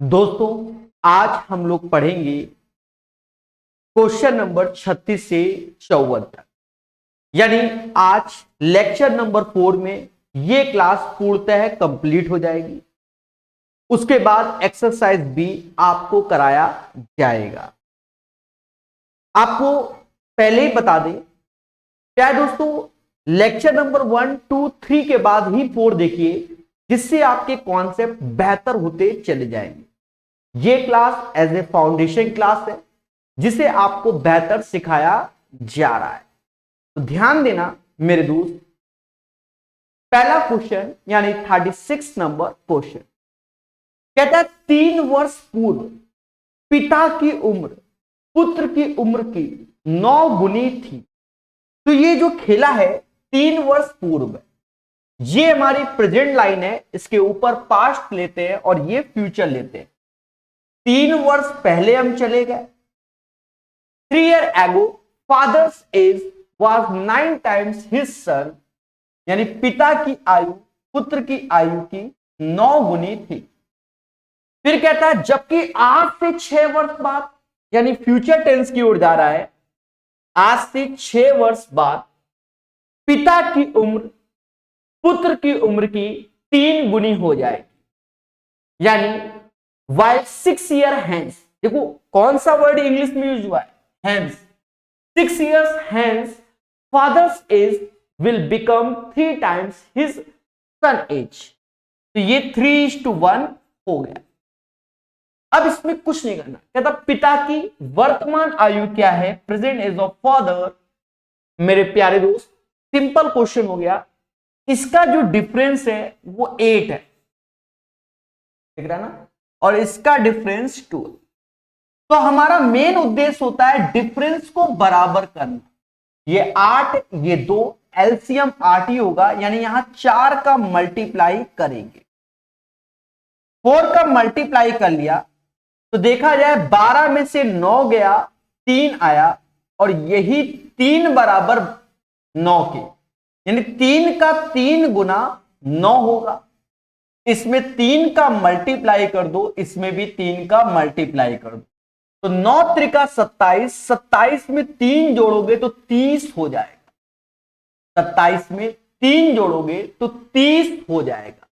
दोस्तों, आज हम लोग पढ़ेंगे क्वेश्चन नंबर 36 से 54 तक। यानी आज लेक्चर नंबर 4 में ये क्लास पूर्णतः कंप्लीट हो जाएगी। उसके बाद एक्सरसाइज भी आपको कराया जाएगा। आपको पहले ही बता दें, क्या है दोस्तों, लेक्चर नंबर 1, 2, 3 के बाद ही 4 देखिए, जिससे आपके कॉन्सेप्ट बेहतर होते चले जाएंगे। ये class as a foundation class है जिसे आपको बेहतर सिखाया जा रहा है। तो ध्यान देना मेरे दोस्त। पहला क्वेश्चन यानी 36 नंबर क्वेश्चन कहता है 3 वर्ष पूर्व पिता की उम्र पुत्र की उम्र की 9 गुनी थी। तो ये जो खेला है 3 वर्ष पूर्व है, ये हमारी प्रेजेंट लाइन है। इसके ऊपर पास्ट लेते हैं और ये फ्यूचर लेते हैं। 3 वर्ष पहले हम चले गए। 3 years ago, father's age was 9 times his son, यानी पिता की आयु पुत्र की आयु की 9 गुनी थी। फिर कहता है जबकि आज से 6 वर्ष बाद, यानी फ्यूचर टेंस की ओर जा रहा है, आज से 6 वर्ष बाद पिता की उम्र पुत्र की उम्र की 3 गुनी हो जाएगी। यानी while 6 years hence, देखो कौन सा वर्ड इंग्लिश में यूज हुआ है, hence। 6 years hence father's age will become 3 times his son age। तो ये 3:1 हो गया। अब इसमें कुछ नहीं करना, कहता पिता की वर्तमान आयु क्या है, प्रेजेंट एज ऑफ फादर। मेरे प्यारे दोस्त, सिंपल क्वेश्चन हो गया। इसका जो डिफरेंस है वो 8 है, देख रहा ना, और इसका डिफरेंस 2। तो हमारा मेन उद्देश्य होता है डिफरेंस को बराबर करना। ये 8, ये 2, एलसीएम 8 ही होगा, यानी यहां 4 का मल्टीप्लाई करेंगे। 4 का मल्टीप्लाई कर लिया तो देखा जाए 12 में से 9 गया, 3 आया, और यही 3 बराबर 9 के, यानी 3 का 3 गुना 9 होगा। इसमें 3 का मल्टीप्लाई कर दो, इसमें भी 3 का मल्टीप्लाई कर दो, तो 9 त्रिका 27, 27 में 3 जोड़ोगे तो 30 हो जाएगा। 27 में 3 जोड़ोगे तो 30 हो जाएगा।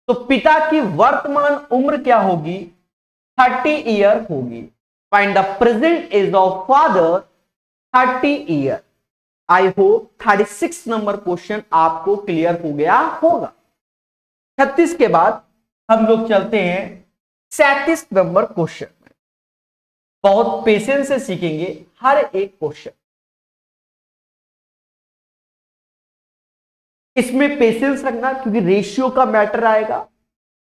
तो पिता की वर्तमान उम्र क्या होगी, 30 ईयर होगी। Find the present age of father 30 year. I hope 36 number question आपको क्लियर हो गया होगा। 36 के बाद हम लोग चलते हैं 37 नंबर क्वेश्चन में। बहुत पेशेंस से सीखेंगे हर एक क्वेश्चन, इसमें पेशेंस रखना क्योंकि रेशियो का मैटर आएगा।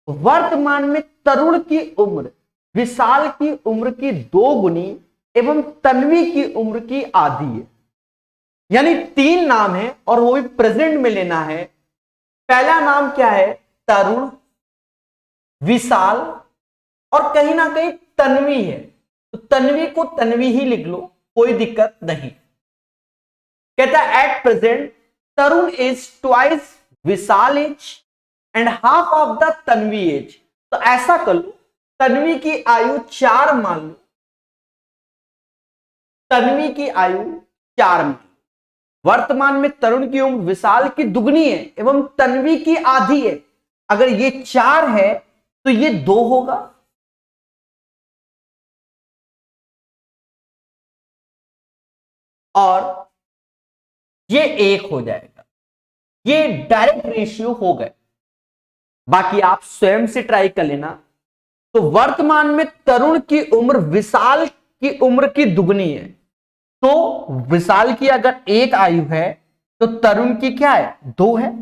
वर्तमान में तरुण की उम्र विशाल की उम्र की 2 गुनी एवं तन्वी की उम्र की आधी है। यानी 3 नाम है और वो भी प्रेजेंट में लेना है। पहला नाम क्या है, तरुण, विशाल, और कहीं ना कहीं तन्वी है, तो तन्वी को तन्वी ही लिख लो, कोई दिक्कत नहीं। कहता है at present Tarun is twice Vishal age and half of the Tanvi age. तो ऐसा कर लो, तन्वी की आयु 4 मान लो, तन्वी की आयु 4 मान लो। वर्तमान में तरुण की उम्र विशाल की दुगनी है एवं तन्वी की आधी है। अगर ये 4 है तो ये 2 होगा, और ये 1 हो जाएगा। ये डायरेक्ट रेशियो हो गए। बाकी आप स्वयं से ट्राई कर लेना। तो वर्तमान में तरुण की उम्र विशाल की उम्र की दुगनी है, तो विशाल की अगर 1 आयु है तो तरुण की क्या है, 2 है।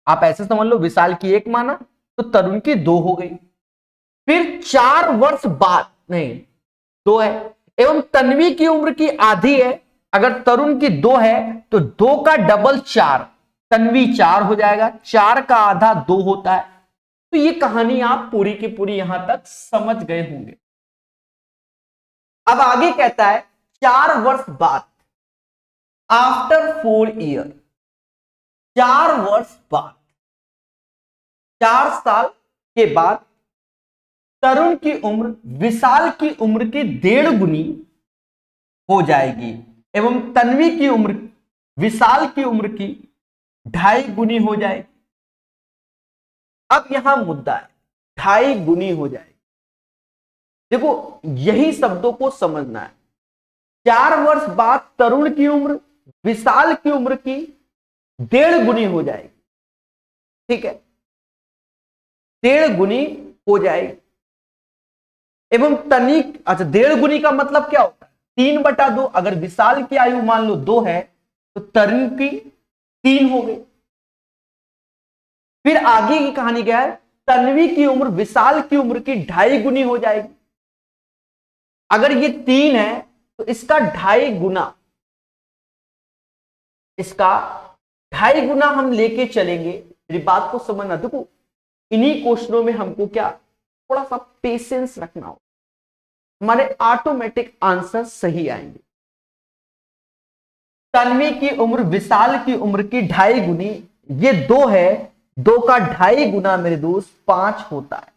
आप ऐसे समझ लो, विशाल की 1 माना तो तरुण की 2 हो गई। फिर 4 वर्ष बाद, नहीं 2 है, एवं तन्वी की उम्र की आधी है। अगर तरुण की 2 है तो 2 का डबल 4, तन्वी 4 हो जाएगा। 4 का आधा 2 होता है। तो ये कहानी आप पूरी की पूरी यहां तक समझ गए होंगे। अब आगे कहता है 4 वर्ष बाद, आफ्टर 4 ईयर, 4 वर्ष बाद, 4 साल के बाद तरुण की उम्र विशाल की उम्र की 1.5 गुनी हो जाएगी एवं तन्वी की उम्र विशाल की उम्र की 2.5 गुनी हो जाएगी। अब यहां मुद्दा है, 2.5 गुनी हो जाएगी। देखो यही शब्दों को समझना है। 4 वर्ष बाद तरुण की उम्र विशाल की उम्र की 1.5 गुनी हो जाएगी। ठीक है, 1.5 गुनी हो जाएगी एवं तनिक, अच्छा 1.5 गुनी का मतलब क्या होता है? 3/2। अगर विशाल की आयु मान लो 2 है तो तरुण की 3 हो गई। फिर आगे की कहानी क्या है? तन्वी की उम्र विशाल की उम्र की 2.5 गुनी हो जाएगी। अगर ये 3 है तो इसका 2.5 गुना, इसका 2.5 गुना हम लेके चलेंगे। मेरी बात को समझना। देखो इन्हीं क्वेश्चनों में हमको क्या थोड़ा सा पेशेंस रखना हो, हमारे ऑटोमेटिक आंसर सही आएंगे। तन्वी की उम्र विशाल की उम्र की 2.5 गुनी, ये 2 है, 2 का 2.5 गुना मेरे दोस्त 5 होता है।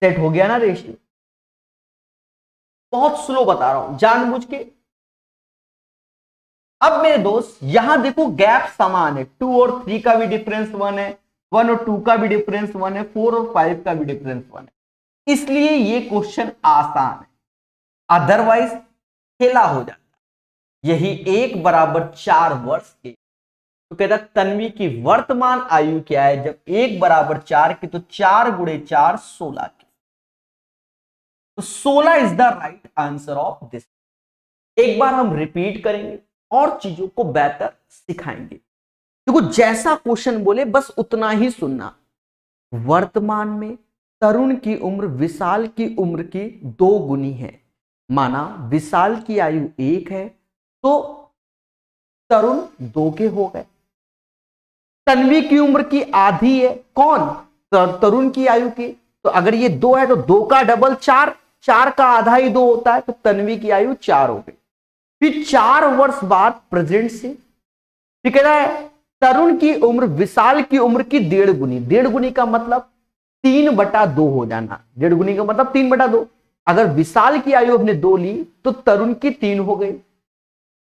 सेट हो गया ना रेशियो? बहुत स्लो बता रहा हूं जानबूझ के। अब मेरे दोस्त यहां देखो गैप समान है, 2 और 3 का भी डिफरेंस 1 है, 1 और 2 का भी डिफरेंस 1 है, 4 और 5 का भी डिफरेंस 1 है। इसलिए ये क्वेश्चन आसान है, अदरवाइज खेला हो जाता। यही 1 बराबर 4 वर्ष के, तो कहता तन्वी की वर्तमान आयु क्या है? जब 1 बराबर 4 की तो 4 गुणे 4 16 की, तो 16 is the right answer of this. एक बार हम रिपीट करेंगे और चीजों को बेहतर सिखाएंगे। देखो जैसा क्वेश्चन बोले बस उतना ही सुनना। वर्तमान में तरुण की उम्र विशाल की उम्र की 2 गुनी है। माना विशाल की आयु 1 है तो तरुण 2 के हो गए। तन्वी की उम्र की आधी है, कौन? तरुण की आयु की। तो अगर ये 2 है तो 2 का डबल 4, 4 का आधा ही 2 होता है, तो तन्वी की आयु 4 हो गई। फिर 4 वर्ष बाद प्रेजेंट से कह रहा है तरुण की उम्र विशाल की उम्र की 1.5 गुनी। 1.5 गुनी का मतलब 3/2 हो जाना। 1.5 गुनी का मतलब 3/2। अगर विशाल की आयु हमने 2 ली तो तरुण की 3 हो गई।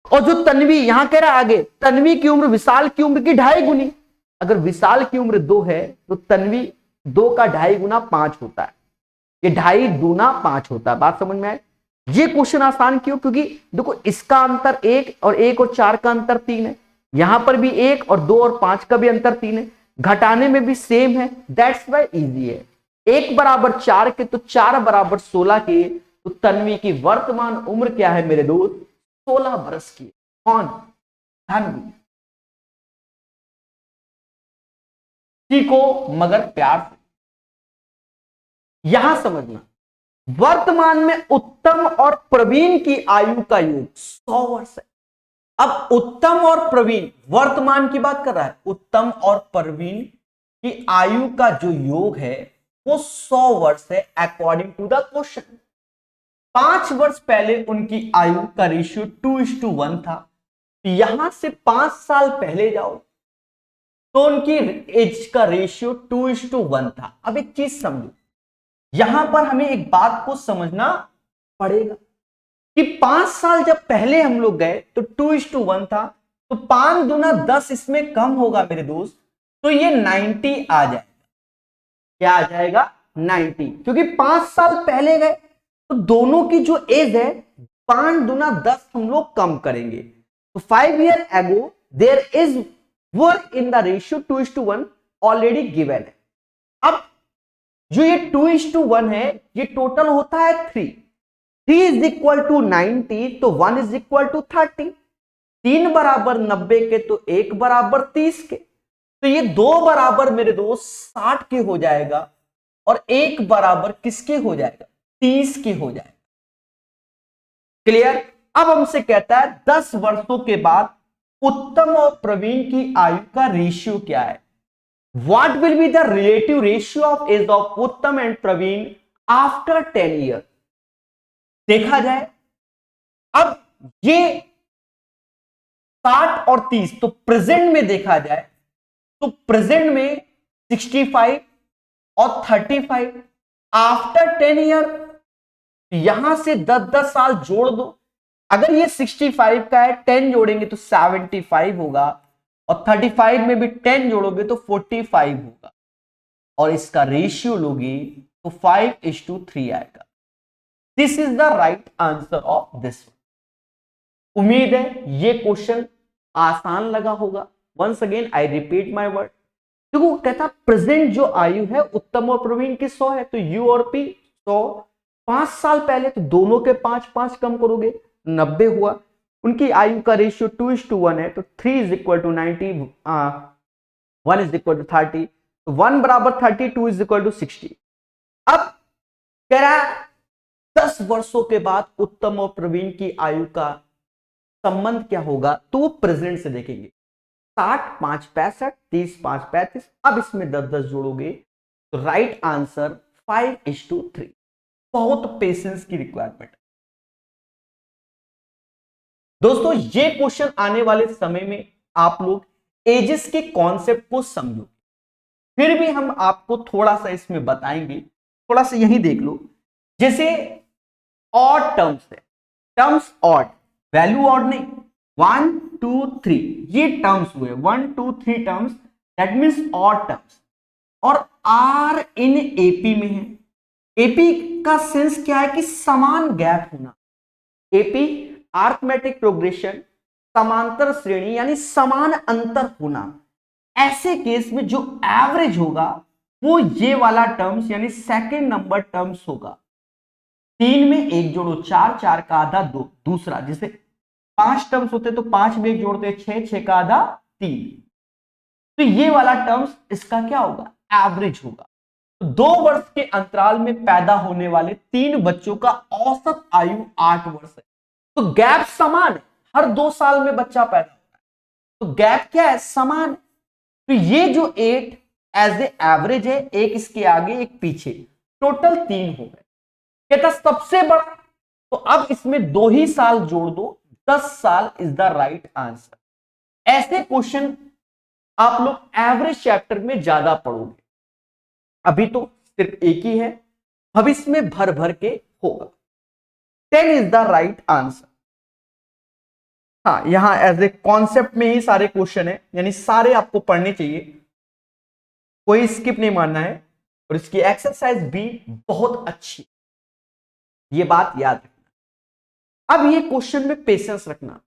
और जो तन्वी यहां कह रहा है आगे, तन्वी की उम्र विशाल की उम्र की 2.5 गुनी। अगर विशाल की उम्र 2 है तो तन्वी 2 का 2.5 गुना 5 होता है। ये 2.5 दूना 5 होता है। बात समझ में आए? ये क्वेश्चन आसान क्यों? क्योंकि देखो इसका अंतर 1 और 1 और 4 का अंतर 3 है। यहां पर भी 1 और 2 और 5 का भी अंतर 3 है। घटाने में भी सेम है, दैट्स वाई इजी है। 1 बराबर 4 के तो 4 बराबर 16 के, तो तन्वी की वर्तमान उम्र क्या है मेरे दोस्त? 16 वर्ष की। कौन? तन्वी। सीखो मगर प्यार से, यहां समझना। वर्तमान में उत्तम और प्रवीण की आयु का योग 100 वर्ष है। अब उत्तम और प्रवीण, वर्तमान की बात कर रहा है, उत्तम और प्रवीण की आयु का जो योग है वो 100 वर्ष है अकॉर्डिंग टू द क्वेश्चन। 5 वर्ष पहले उनकी आयु का रेशियो 2:1 था। यहां से 5 साल पहले जाओ तो उनकी एज का रेशियो 2:1 था। अब एक चीज समझो, यहां पर हमें एक बात को समझना पड़ेगा कि 5 साल जब पहले हम लोग गए तो 2:1 था, तो 5 दूना 10 इसमें कम होगा मेरे दोस्त, तो ये 90 आ जाएगा। क्या आ जाएगा? 90। क्योंकि 5 साल पहले गए तो दोनों की जो एज है 5 दूना 10 हम लोग कम करेंगे, तो 5 year ago their is were in the ratio 2:1 already given है। अब जो ये 2:1 है ये टोटल होता है 3 इज इक्वल टू 90, तो 1 इज इक्वल टू 30। 3 बराबर 90 के तो 1 बराबर 30 के, तो ये 2 बराबर मेरे दोस्त 60 के हो जाएगा और 1 बराबर किसके हो जाएगा? 30 के हो जाएगा। क्लियर? अब हमसे कहता है 10 वर्षों के बाद उत्तम और प्रवीण की आयु का रेशियो क्या है? What will be the relative ratio of age of उत्तम एंड प्रवीण आफ्टर 10 ईयर? देखा जाए, अब ये 60 और 30, तो प्रेजेंट में देखा जाए तो प्रेजेंट में 65 और 35, आफ्टर 10 ईयर यहां से 10-10 साल जोड़ दो। अगर ये 65 का है, 10 जोड़ेंगे तो 75 होगा, और 35 में भी 10 जोड़ोगे तो 45 होगा, और इसका रेशियो लोगे तो 5:3 आएगा। This is the right answer of this. उम्मीद है ये क्वेश्चन आसान लगा होगा। Once again I repeat my word. देखो कहता प्रेजेंट जो आयु है उत्तम और प्रवीण की 100 है, तो यू और पी 100, 5 साल पहले तो दोनों के 5-5 कम करोगे 90 हुआ। उनकी आयु का रेशियो 2:1 है, तो 3 is equal to 90, 1 is equal to 30, तो 1 बराबर 30, 2 इज इक्वल टू 60। अब कह रहा है 10 वर्षों के बाद उत्तम और प्रवीण की आयु का संबंध क्या होगा, तो वो प्रेजेंट से देखेंगे। 60 5 65, 30 5 35, अब इसमें 10-10 जोड़ोगे तो राइट आंसर 5:3। बहुत पेशेंस की रिक्वायरमेंट। दोस्तों ये क्वेश्चन आने वाले समय में आप लोग एजेस के कॉन्सेप्ट को समझो, फिर भी हम आपको थोड़ा सा इसमें बताएंगे। थोड़ा सा यही देख लो, जैसे ऑड टर्म्स है, टर्म्स ऑड, वैल्यू ऑड नहीं, 1 2 3 ये टर्म्स हुए, 1 2 3 terms, that means odd terms, और आर इन एपी में है। एपी का सेंस क्या है कि समान गैप होना। एपी अरिथमेटिक प्रोग्रेशन, समांतर श्रेणी यानी समान अंतर होना। ऐसे केस में जो एवरेज होगा वो ये वाला टर्म्स यानी सेकंड नंबर टर्म्स होगा। 3 में 1 जोड़ो 4, 4 का आधा 2, दूसरा जैसे 5 टर्म्स होते तो 5 में 1 जोड़ते 6, 6 का आधा 3, तो ये वाला टर्म्स इसका क्या होगा, एवरेज होगा। तो 2 वर्ष के अंतराल में पैदा होने वाले 3 बच्चों का औसत आयु 8 वर्ष है, तो गैप समान है, हर 2 साल में बच्चा पैदा होता है, तो गैप क्या है, समान है। तो ये जो 8 एज ए एवरेज है, एक इसके आगे एक पीछे, टोटल 3 हो गए। कहता सबसे बड़ा, तो अब इसमें 2 ही साल जोड़ दो, 10 साल इज द राइट आंसर। ऐसे क्वेश्चन आप लोग एवरेज चैप्टर में ज्यादा पढ़ोगे, अभी तो सिर्फ एक ही है, भविष्य में भर भर के होगा। 10 इज द राइट आंसर। हाँ, यहां एज ए कॉन्सेप्ट में ही सारे क्वेश्चन है, यानी सारे आपको पढ़ने चाहिए, कोई स्किप नहीं मारना है, और इसकी एक्सरसाइज भी बहुत अच्छी, ये बात याद रखना। अब ये क्वेश्चन में पेशेंस रखना।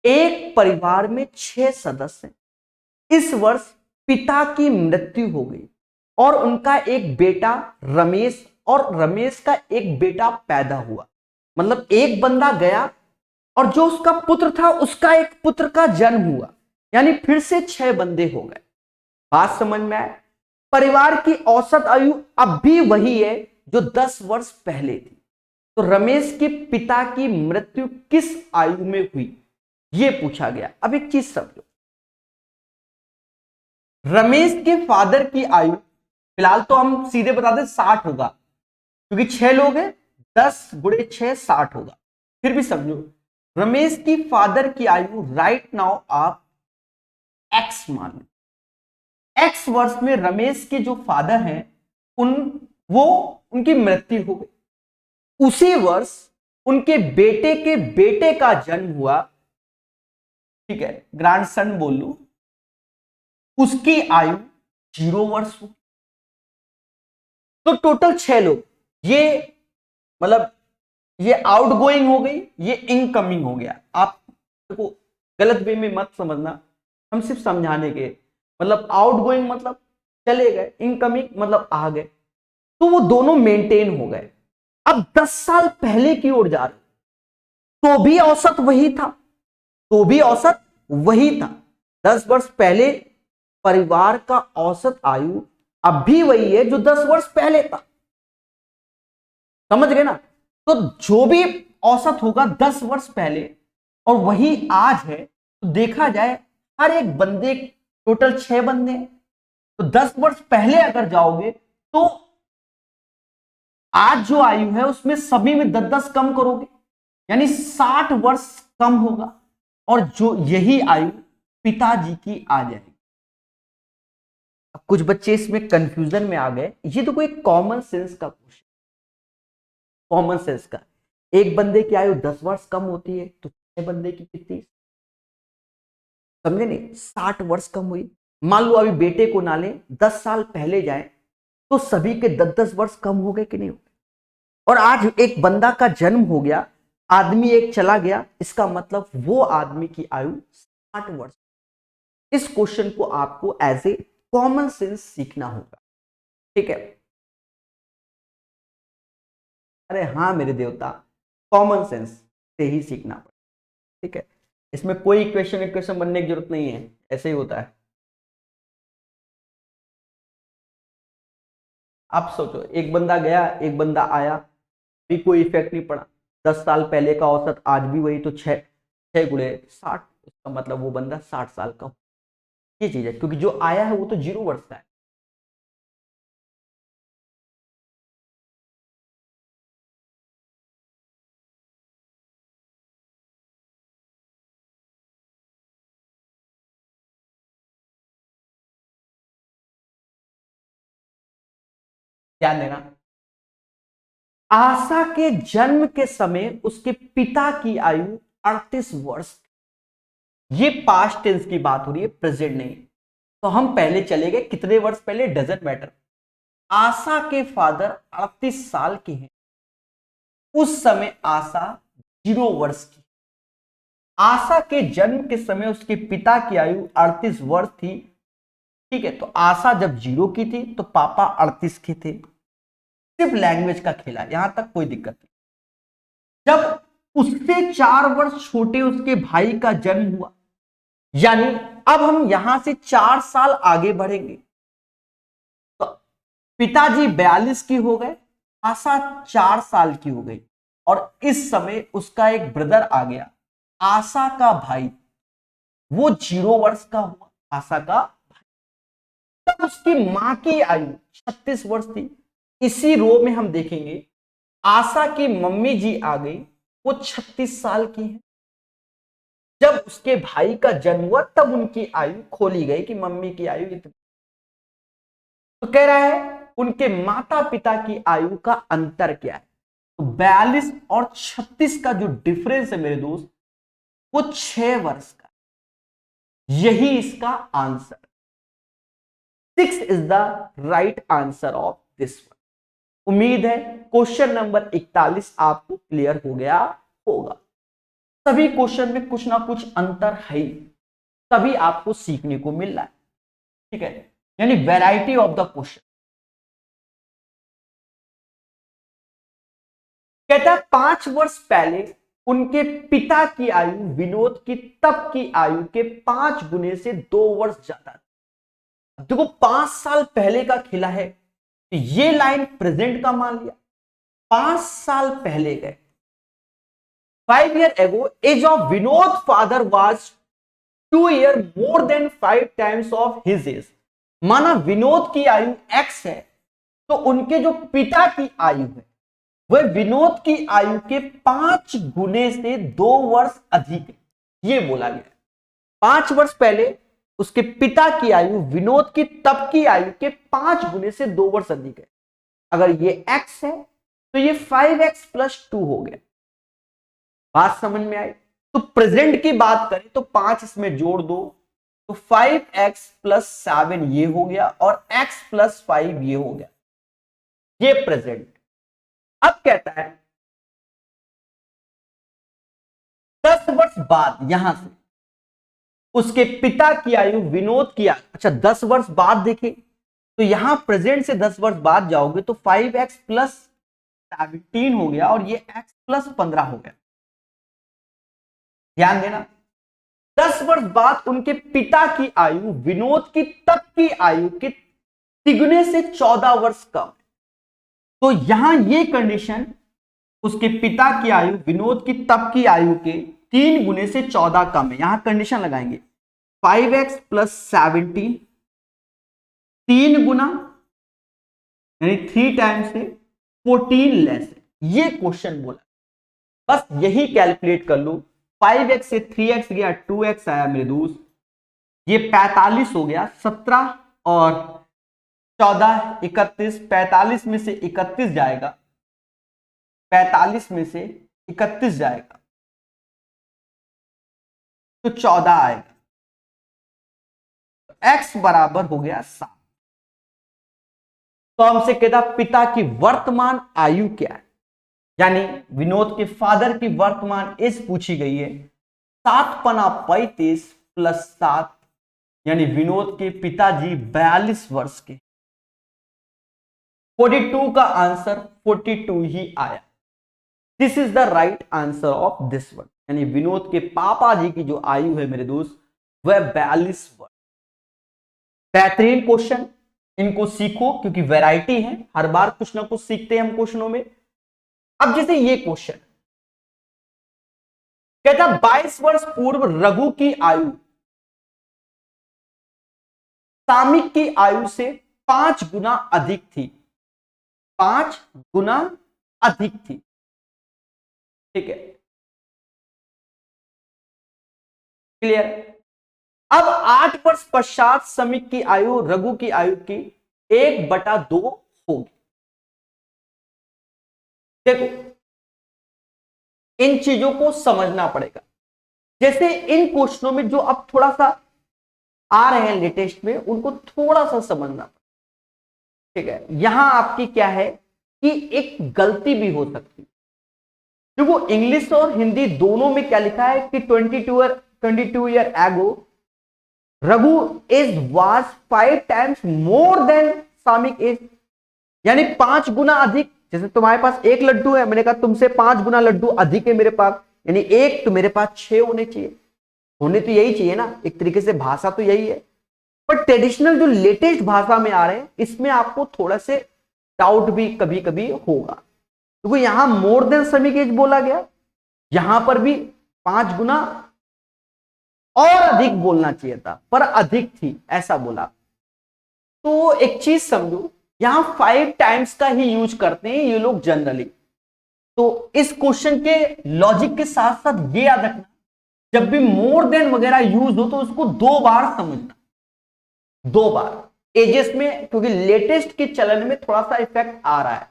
एक परिवार में 6 सदस्य हैं। इस वर्ष पिता की मृत्यु हो गई और उनका एक बेटा रमेश, और रमेश का एक बेटा पैदा हुआ। मतलब एक बंदा गया और जो उसका पुत्र था उसका एक पुत्र का जन्म हुआ, यानी फिर से 6 बंदे हो गए। बात समझ में आए? परिवार की औसत आयु अब भी वही है जो 10 वर्ष पहले थी। तो रमेश के पिता की मृत्यु किस आयु में हुई, यह पूछा गया। अब एक चीज समझो, रमेश के फादर की आयु फिलहाल तो हम सीधे बता दें 60 होगा, क्योंकि 6 लोग हैं, 10 × 6 60 होगा। फिर भी समझो, रमेश की फादर की आयु राइट नाउ आप एक्स मान लो। एक्स वर्ष में रमेश के जो फादर हैं उनकी मृत्यु हो गई। उसी वर्ष उनके बेटे के बेटे का जन्म हुआ, ठीक है, ग्रैंडसन बोल लो, उसकी आयु 0 वर्ष हो। तो टोटल 6 लोग, ये मतलब ये आउटगोइंग हो गई, ये इनकमिंग हो गया। आप को गलत वे में मत समझना, हम सिर्फ समझाने के, मतलब आउटगोइंग मतलब चले गए, इनकमिंग मतलब आ गए, तो वो दोनों मेंटेन हो गए। अब 10 साल पहले की ओर जा रहे, तो भी औसत वही था, तो भी औसत वही था। 10 वर्ष पहले परिवार का औसत आयु अब भी वही है जो 10 वर्ष पहले था। समझ गए ना? तो जो भी औसत होगा 10 वर्ष पहले और वही आज है, तो देखा जाए हर एक बंदे, टोटल 6 बंदे, तो 10 वर्ष पहले अगर जाओगे तो आज जो आयु है उसमें सभी में 10-10 कम करोगे, यानी 60 वर्ष कम होगा, और जो यही आयु पिताजी की आ जाएगी। अब कुछ बच्चे इसमें कंफ्यूजन में आ गए, ये तो कोई कॉमन सेंस का क्वेश्चन, कॉमन सेंस का। एक बंदे की आयु 10 वर्ष कम होती है तो 6 बंदे की कितनी, समझे नहीं, 60 वर्ष कम हुई। मान लो अभी बेटे को ना ले, 10 साल पहले जाए तो सभी के 10-10 वर्ष कम हो गए कि नहीं हो गए। और आज एक बंदा का जन्म हो गया, आदमी एक चला गया, इसका मतलब वो आदमी की आयु 60 वर्ष। इस क्वेश्चन को आपको एज ए कॉमन सेंस सीखना होगा, ठीक है। अरे हाँ मेरे देवता, कॉमन सेंस से ही सीखना पड़ेगा, ठीक है। इसमें कोई इक्वेशन बनने की जरूरत नहीं है, ऐसे ही होता है। आप सोचो, एक बंदा गया एक बंदा आया, भी कोई इफेक्ट नहीं पड़ा। 10 साल पहले का औसत आज भी वही, तो 6 × 60, इसका मतलब वो बंदा 60 साल का। ये चीज है, क्योंकि जो आया है वो तो 0 वर्ष का है। ध्यान देना, आशा के जन्म के समय उसके पिता की आयु 38 वर्ष। ये पास्ट टेंस की बात हो रही है, प्रेजेंट नहीं। तो हम पहले चले गए, कितने वर्ष पहले डजंट मैटर। आशा के फादर 38 साल के हैं, उस समय आशा 0 वर्ष की। आशा के जन्म के समय उसके पिता की आयु 38 वर्ष थी, ठीक है। तो आशा जब 0 की थी तो पापा 38 के थे। सिर्फ लैंग्वेज का खेला, यहां तक कोई दिक्कत नहीं। जब उससे 4 वर्ष छोटे उसके भाई का जन्म हुआ, यानी अब हम यहां से 4 साल आगे बढ़ेंगे, तो पिताजी 42 की हो गए, आशा 4 साल की हो गई, और इस समय उसका एक ब्रदर आ गया, आशा का भाई, वो 0 वर्ष का हुआ, आशा का भाई। तब उसकी मां की आयु 36 वर्ष थी। इसी रो में हम देखेंगे आशा की मम्मी जी आ गई, वो 36 साल की है। जब उसके भाई का जन्म हुआ तब उनकी आयु खोली गई कि मम्मी की आयु इतनी। तो कह रहा है उनके माता पिता की आयु का अंतर क्या है। तो 42 और 36 का जो डिफरेंस है मेरे दोस्त, वो 6 वर्ष का। यही इसका answer, 6 is the right answer of this one. उम्मीद है क्वेश्चन नंबर 41 आपको क्लियर हो गया होगा। सभी क्वेश्चन में कुछ ना कुछ अंतर है, तभी आपको सीखने को मिल रहा है, ठीक है, यानी वैरायटी ऑफ द क्वेश्चन। कहता है 5 वर्ष पहले उनके पिता की आयु विनोद की तब की आयु के 5 गुने से 2 वर्ष ज्यादा थी। देखो 5 साल पहले का खेला है, तो ये लाइन प्रेजेंट का मान लिया। 5 साल पहले गए, 5 years ago age of Vinod father was 2 years more than 5 times of his age। माना विनोद की आयु x है, तो उनके जो पिता की आयु है वह विनोद की आयु के 5 गुने से 2 वर्ष अधिक है, ये बोला गया। 5 वर्ष पहले उसके पिता की आयु विनोद की तब की आयु के 5 गुने से 2 वर्ष अधिक है। अगर ये x है तो ये 5x + 2 हो गया। बात समझ में आई। तो प्रेजेंट की बात करें तो 5 इसमें जोड़ दो तो 5x + 7 ये हो गया, और x + 5 ये हो गया, ये प्रेजेंट। अब कहता है 10 वर्ष बाद यहां से उसके पिता की आयु विनोद की आयु, अच्छा 10 वर्ष बाद देखें तो यहां प्रेजेंट से 10 वर्ष बाद जाओगे तो 5x + 17 हो गया, और ये x + 15 हो गया। ध्यान देना, 10 वर्ष बाद उनके पिता की आयु विनोद की तब की आयु के तिगुने से 14 वर्ष कम। तो यहां ये कंडीशन, उसके पिता की आयु विनोद की तब की आयु के 3 गुने से 14 कम है। यहां कंडीशन लगाएंगे 5x + 17 3 गुना यानी 3 टाइम्स से 14 लेस है। ये क्वेश्चन बोला, बस यही कैलकुलेट कर लो। 5x से 3x गया 2x आया मेरे दोस्त, ये 45 हो गया, 17 और 14, 31, 45 में से 31 जाएगा, 45 में से 31 जाएगा तो 14 आएगा। x बराबर हो गया 7। तो हमसे कहता पिता की वर्तमान आयु क्या है, यानी विनोद के फादर की वर्तमान एज पूछी गई है। 7 पना 35 प्लस 7, यानी विनोद के पिताजी 42 वर्ष के। 42 का आंसर 42 ही आया। This is the right answer of this one, यानी विनोद के पापा जी की जो आयु है मेरे दोस्त वह 42 वर्ष। बेहतरीन क्वेश्चन, इनको सीखो क्योंकि वैरायटी है, हर बार कुछ ना कुछ सीखते हैं हम क्वेश्चनों में। अब जैसे ये क्वेश्चन कहता 22 वर्ष पूर्व रघु की आयु सामिक की आयु से 5 गुना अधिक थी, 5 गुना अधिक थी। ठीक है, क्लियर। अब 8 वर्ष पश्चात समीक की आयु रघु की आयु की 1/2 होगी। देखो इन चीजों को समझना पड़ेगा। जैसे इन क्वेश्चनों में जो अब थोड़ा सा आ रहे हैं लेटेस्ट में, उनको थोड़ा सा समझना पड़ेगा। ठीक है, यहां आपकी क्या है कि एक गलती भी हो सकती है, क्योंकि इंग्लिश और हिंदी दोनों में क्या लिखा है कि 22 year ago Raghu age was 5 times more than Samik age, यानी 5 गुना अधिक। जैसे तुम्हारे पास 1 लड्डू है, मैंने कहा तुमसे 5 गुना लड्डू अधिक है मेरे पास, यानी 1 तो मेरे पास 6 होने चाहिए। होने तो यही चाहिए ना, एक तरीके से भाषा तो यही है। पर ट्रेडिशनल जो लेटेस्ट भाषा में आ रहे हैं इसमें आपको थोड़ा से डाउट भी कभी कभी होगा, क्योंकि यहां मोर देन समीक एज बोला गया, यहां पर भी 5 गुना और अधिक बोलना चाहिए था, पर अधिक थी ऐसा बोला। तो एक चीज समझो, यहां 5 टाइम्स का ही यूज करते हैं ये लोग जनरली। तो इस क्वेश्चन के लॉजिक के साथ साथ ये याद रखना, जब भी मोर देन वगैरह यूज हो तो उसको 2 बार समझना, 2 बार एजेस में, क्योंकि लेटेस्ट के चलन में थोड़ा सा इफेक्ट आ रहा है।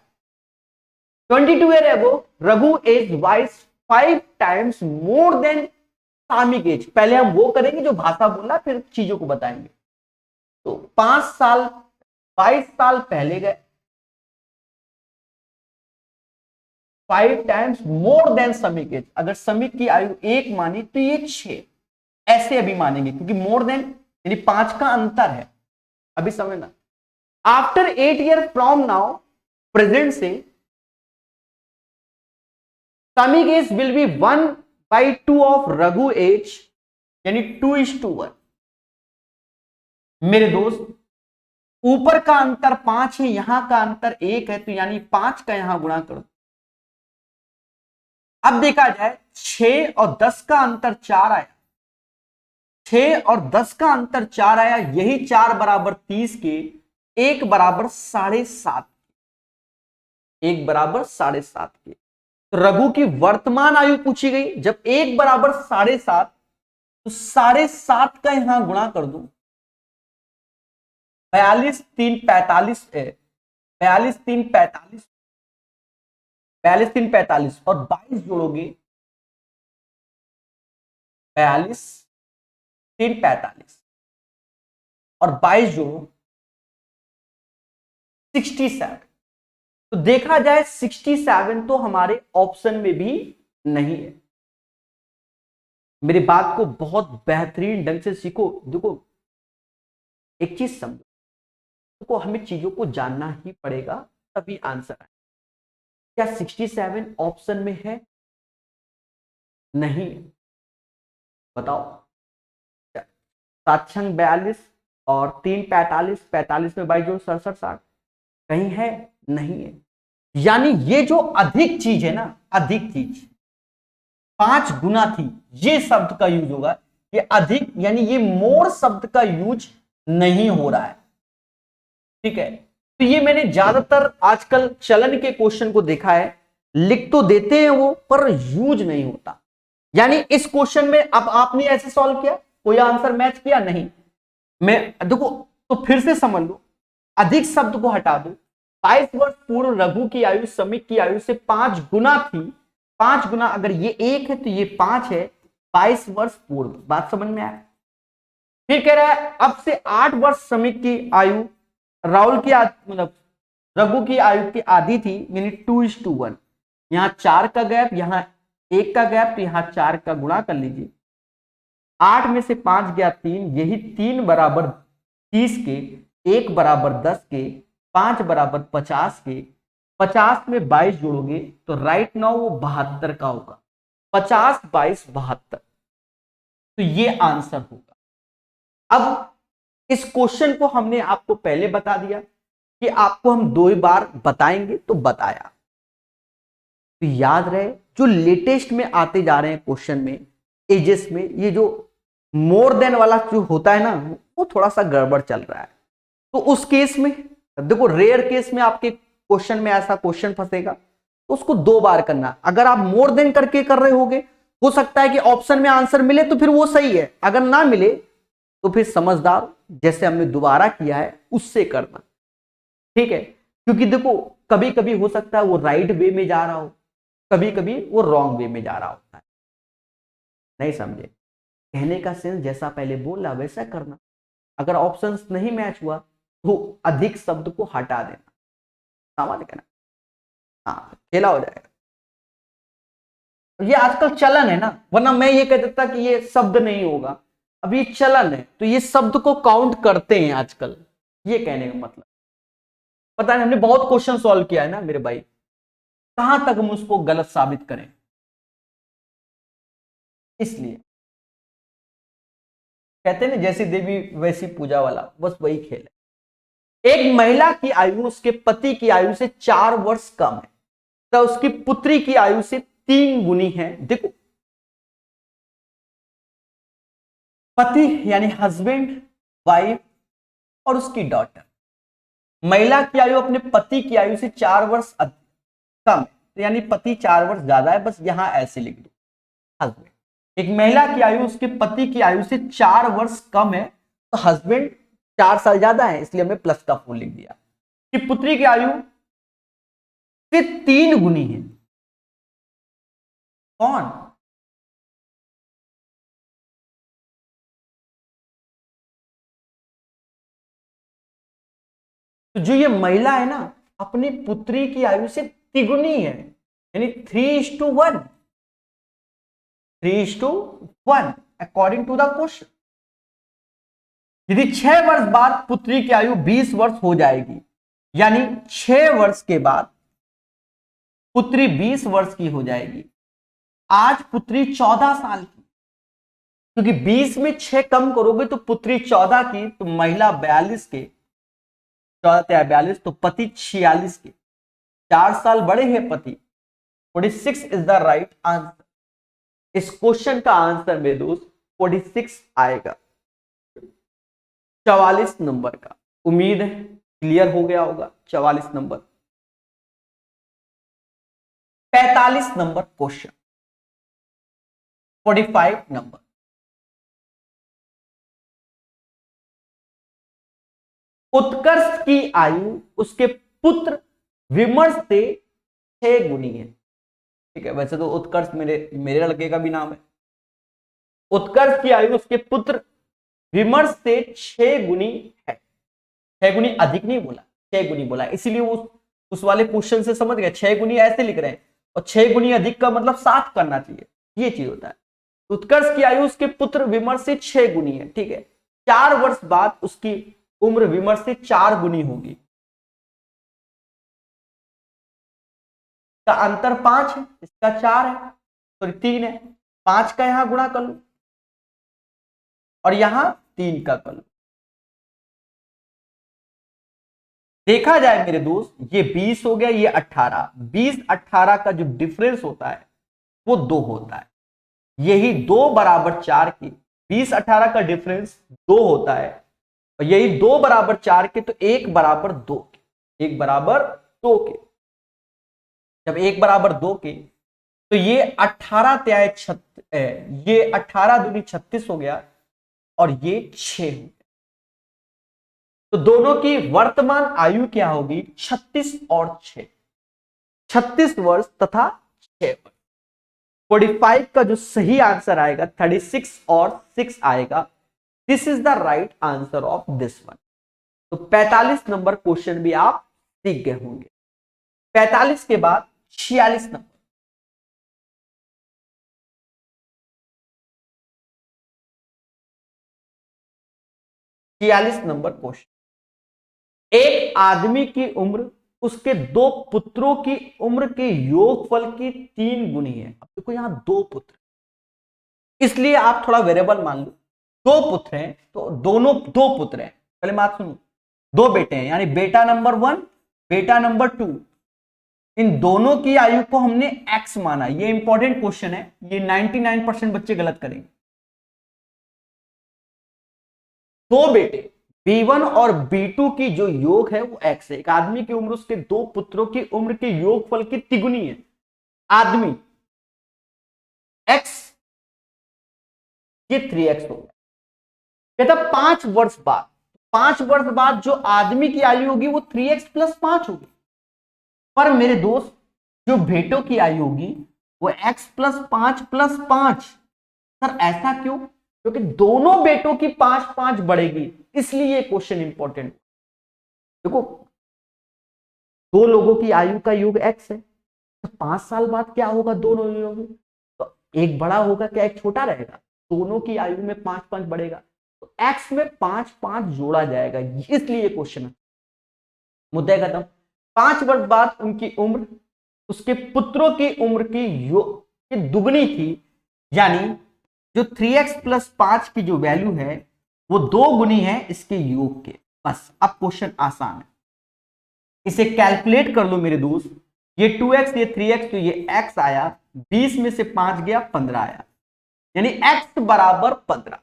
22 year ago Raghu age was 5 times more than Samik age. पहले हम वो करेंगे जो भाषा बोला, फिर चीजों को बताएंगे। तो 5 साल 22 साल पहले गए, 5 times more then Samik as. अगर समीक की आयु 1 मानी तो ये 6 ऐसे अभी मानेंगे, क्योंकि मोर देन यानी 5 का अंतर है। अभी समझना, after 8 year from now present से Samik age will be 1/2 of Raghu age, यानी 2:1। मेरे दोस्त ऊपर का अंतर 5 है, यहां का अंतर 1 है, तो यानी 5 का यहां गुणा करो। अब देखा जाए 6 और 10 का अंतर 4 आया, 6 और 10 का अंतर 4 आया, यही 4 बराबर 30 के, 1 बराबर 7.5, 1 बराबर 7.5 के। तो रघु की वर्तमान आयु पूछी गई, जब 1 बराबर 7.5 तो 7.5 का यहां गुणा कर दो, 42 3 45 है, 42 3 45, 42 3 45 और 22 जोड़ोगे, 42 3 45 और 22 जोड़ो 67। तो देखा जाए 67 तो हमारे ऑप्शन में भी नहीं है। मेरी बात को बहुत बेहतरीन ढंग से सीखो। देखो एक चीज समझो, देखो हमें चीजों को जानना ही पड़ेगा तभी आंसर आए। क्या 67 ऑप्शन में है? नहीं, बताओ। 7 छंग 42 और 3 45, 45 में 22 जोड़ 67 60, कहीं है? नहीं है। यानी ये जो अधिक चीज है ना, अधिक चीज 5 गुना थी, ये शब्द का यूज होगा। ये अधिक यानी ये मोर शब्द का यूज नहीं हो रहा है। ठीक है, तो ये मैंने ज्यादातर आजकल चलन के क्वेश्चन को देखा है, लिख तो देते हैं वो पर यूज नहीं होता। यानी इस क्वेश्चन में अब आपने ऐसे सॉल्व किया, कोई आंसर मैच किया नहीं। मैं देखो तो फिर से समझ लो, अधिक शब्द को हटा दो। 22 वर्ष पूर्व रघु की आयु समीक की आयु से 5 गुना थी। 5 गुना, अगर ये 1 है तो ये 5 है। 22 वर्ष पूर्व, बात समझ में आया। फिर कह रहा है अब से 8 वर्ष समीक की आयु राहुल की मतलब रघु की आयु की आधी थी, यानी 2:1। यहां 4 का गैप, यहां 1 का गैप, तो यहां 4 का गुणा कर लीजिए। 8 में से 5 गया 3, यही 3 बराबर 30 के, 1 बराबर 10 के, 5 बराबर 50 के। 50 में 22 जोड़ोगे तो राइट नाउ वो 72 का होगा। 50, 22, 72, तो ये आंसर होगा। अब इस क्वेश्चन को हमने आपको पहले बता दिया कि आपको हम 2 बार बताएंगे, तो बताया। तो याद रहे, जो लेटेस्ट में आते जा रहे हैं क्वेश्चन में, एजेस में, ये जो मोर देन वाला जो होता है ना, वो थोड़ा सा गड़बड़ चल रहा है। तो उस केस में देखो, रेयर केस में आपके क्वेश्चन में ऐसा क्वेश्चन फंसेगा तो उसको 2 बार करना। अगर आप मोर देन करके कर रहे होगे, हो सकता है कि ऑप्शन में आंसर मिले तो फिर वो सही है, अगर ना मिले तो फिर समझदार जैसे हमने दोबारा किया है उससे करना, ठीक है। क्योंकि देखो, कभी कभी हो सकता है वो राइट वे में जा रहा हो, कभी कभी वो रॉन्ग वे में जा रहा होता है। नहीं समझे? कहने का सेंस जैसा पहले बोला वैसा करना। अगर ऑप्शंस नहीं मैच हुआ तो अधिक शब्द को हटा देना, समझ गए ना? हाँ, खेला हो जाएगा। ये आजकल चलन है ना, वरना मैं ये कह देता कि ये शब्द नहीं होगा। अब ये चलन है तो ये शब्द को काउंट करते हैं आजकल, ये कहने का मतलब। पता नहीं, हमने बहुत क्वेश्चन सॉल्व किया है ना मेरे भाई, कहां तक हम उसको गलत साबित करें, इसलिए कहते हैं ना, जैसी देवी वैसी पूजा वाला, बस वही खेल है। एक महिला की आयु उसके पति की आयु से 4 वर्ष कम है, तो उसकी पुत्री की आयु से 3 गुनी है। देखो, पति यानी हस्बैंड, वाइफ और उसकी डॉटर। महिला की आयु अपने पति की आयु से 4 वर्ष कम है, तो यानी पति 4 वर्ष ज्यादा है, बस यहां ऐसे लिख दो हस्बैंड। एक महिला की आयु उसके पति की आयु से 4 वर्ष कम है, तो हस्बैंड 4 साल ज्यादा है, इसलिए हमने प्लस का फूल लिख दिया। कि पुत्री की आयु से 3 गुनी है। कौन? तो जो ये महिला है ना, अपनी पुत्री की आयु से तिगुनी है, यानी 3:1। 3:1 अकॉर्डिंग टू द क्वेश्चन। यदि 6 वर्ष बाद पुत्री की आयु 20 वर्ष हो जाएगी, यानी 6 वर्ष के बाद पुत्री 20 वर्ष की हो जाएगी। आज पुत्री 14 साल की, क्योंकि 20 में 6 कम करोगे तो पुत्री 14 की, तो महिला 42 के, 14 42, तो पति 46 के, 4 साल बड़े हैं पति। 46 इज द राइट आंसर। इस क्वेश्चन का आंसर मेरे दोस्त 46 आएगा, 44 नंबर का। उम्मीद है क्लियर हो गया होगा। 44 number. 45 number question, 45 number. Utkarsh की आयु उसके पुत्र विमर्श से 6 गुनी है। ठीक है, वैसे तो उत्कर्ष मेरे लड़के का भी नाम है। उत्कर्ष की आयु उसके पुत्र विमर्श से 6 गुनी है। 6 गुनी अधिक नहीं बोला, 6 गुनी बोला, इसीलिए वो उस वाले क्वेश्चन से समझ गए। 6 गुनी ऐसे लिख रहे हैं, और 6 गुनी अधिक का मतलब 7 करना चाहिए, ये चीज होता है। उत्कर्ष की आयु उसके पुत्र विमर्श से 6 गुनी है, ठीक है। 4 वर्ष बाद उसकी उम्र विमर्श से 4 गुनी होगी। का अंतर 5 है, इसका 4 है, सॉरी 3 है। 5 का यहां गुणा कर लो और यहां 3 का कर लो। देखा जाए मेरे दोस्त, ये 20 हो गया, ये 18। 20-18 का जो डिफरेंस होता है वो 2 होता है। यही 2 बराबर 4 की 20-18 का डिफरेंस 2 होता है, और यही 2 बराबर 4 के तो 1 बराबर 2 के, 1 बराबर 2 के। जब 1 बराबर 2 के, तो ये 18 त्याय 36, ये 18 दूनी 36 हो गया, और ये 6 हो गया। तो दोनों की वर्तमान आयु क्या होगी? 36 और 6, 36 वर्ष तथा 6 वर्ष। 45 का जो सही आंसर आएगा 36 और 6 आएगा। This is the right answer of this one. तो 45 नंबर क्वेश्चन भी आप सीख गए होंगे। 45 के बाद 46 नंबर। 46 number question. एक आदमी की उम्र उसके दो पुत्रों की उम्र के योगफल की 3 गुनी है। अब देखो यहां दो पुत्र, इसलिए आप थोड़ा वेरिएबल मान लो। दो पुत्र हैं तो दोनों दो पुत्र हैं। पहले बात सुनो, दो बेटे हैं, यानी बेटा नंबर 1, बेटा नंबर 2। इन दोनों की आयु को हमने x माना। ये इंपॉर्टेंट क्वेश्चन है, ये 99% बच्चे गलत करेंगे। दो बेटे B1 और B2 की जो योग है वो x है। एक आदमी की उम्र उसके दो पुत्रों की उम्र के योगफल की तिगुनी है। आदमी x, ये 3x हो गया। कहता 5 वर्ष बाद, 5 वर्ष बाद जो आदमी की आयु होगी वो 3x + 5 होगी। पर मेरे दोस्त जो बेटों की आयु होगी वो x + 5 + 5। सर ऐसा क्यों? क्योंकि दोनों बेटों की 5-5 बढ़ेगी, इसलिए ये क्वेश्चन इंपॉर्टेंट। देखो दो लोगों की आयु का योग x है, तो 5 साल बाद क्या होगा? दोनों योग, तो एक बड़ा होगा क्या एक छोटा रहेगा? दोनों की आयु में 5-5 बढ़ेगा, तो x में 5-5 जोड़ा जाएगा, इसलिए ये क्वेश्चन है। मुद्दा खत्म। 5 वर्ष बाद उनकी उम्र उसके पुत्रों की उम्र की दुगनी थी, यानी जो 3x + 5 की जो वैल्यू है वो 2 गुनी है इसके योग के। बस अब क्वेश्चन आसान है, इसे कैलकुलेट कर लो मेरे दोस्त। ये 2x, ये 3x, तो ये x आया, 20 में से 5 गया 15 आया, यानी x बराबर 15।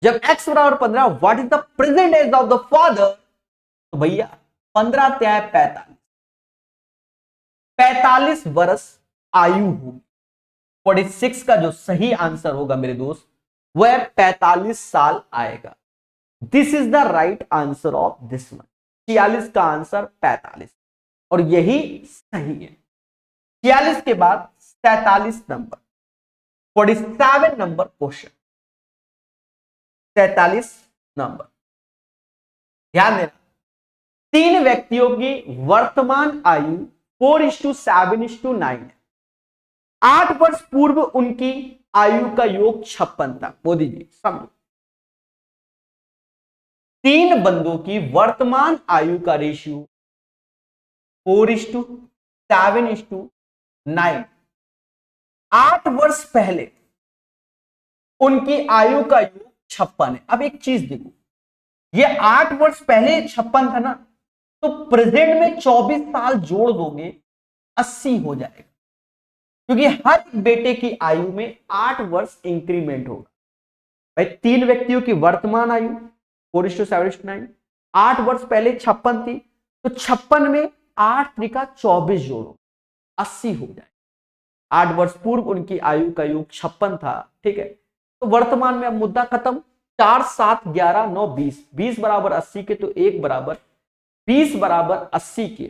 जब x बराबर 15, what is the present age of the father? तो भैया 15 त्या 45, 45 वर्ष आयु होगी। 46 का जो सही आंसर होगा मेरे दोस्त वह 45 साल आएगा। This is the right answer of this one. 46 का आंसर 45, और यही सही है। 46 के बाद 47 नंबर, 47 नंबर क्वेश्चन। 47 नंबर, ध्यान देना। 3 व्यक्तियों की वर्तमान आयु 4:7:9 है। 8 वर्ष पूर्व उनकी आयु का योग 56 था। मोदी जी समझो, 3 बंदों की वर्तमान आयु का रेशियो 4:7:9। 8 वर्ष पहले उनकी आयु का योग 56 है। अब एक चीज देखो, ये 8 वर्ष पहले 56 था ना, तो प्रेजेंट में 24 साल जोड़ दोगे 80 हो जाएगा, क्योंकि हर बेटे की आयु में 8 वर्ष इंक्रीमेंट होगा। भाई 3 व्यक्तियों की वर्तमान आयु 4:7:9, 8 वर्ष पहले 56 थी, तो 56 में 8 त्रिका 24 जोड़ो 80 हो जाए। 8 वर्ष पूर्व उनकी आयु का योग 56 था, ठीक है। तो वर्तमान में अब मुद्दा खत्म। 4 7 11 9 20, 20 बराबर 80 के, तो 1 बराबर 20 बराबर 80 के,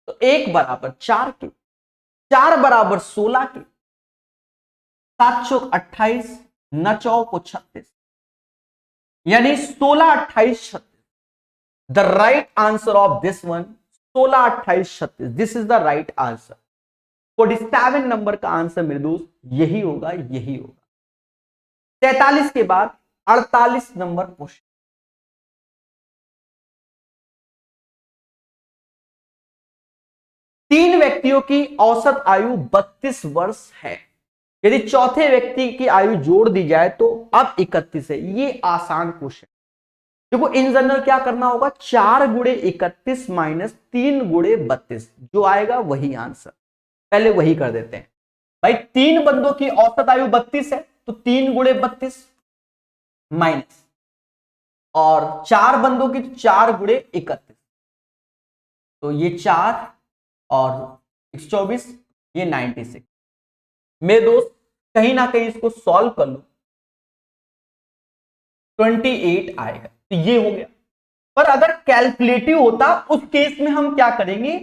तो 1 बराबर 4 के, 4 बराबर 16 के, 7 चौक 28, 9 चौक 36, यानी 16 28 36। The right answer of this one 16 28 36। This is the right answer. 47 number का आंसर मेरे दोस्त यही होगा, यही होगा। 43 के बाद 48 नंबर क्वेश्चन। 3 व्यक्तियों की औसत आयु 32 वर्ष है। यदि चौथे व्यक्ति की आयु जोड़ दी जाए तो अब 31 है। ये आसान क्वेश्चन। देखो इन जनरल क्या करना होगा, 4 × 31 - 3 × 32, जो आएगा वही आंसर। पहले वही कर देते हैं। भाई 3 बंदों की औसत आयु 32 है, तो 3 × 32 माइनस, और 4 बंदों की 4 × 31, तो ये 4 और 124, ये 96। मेरे दोस्त कहीं ना कहीं इसको सॉल्व कर लो, 28 आएगा। तो ये हो गया। पर अगर कैलकुलेटिव होता उस केस में हम क्या करेंगे,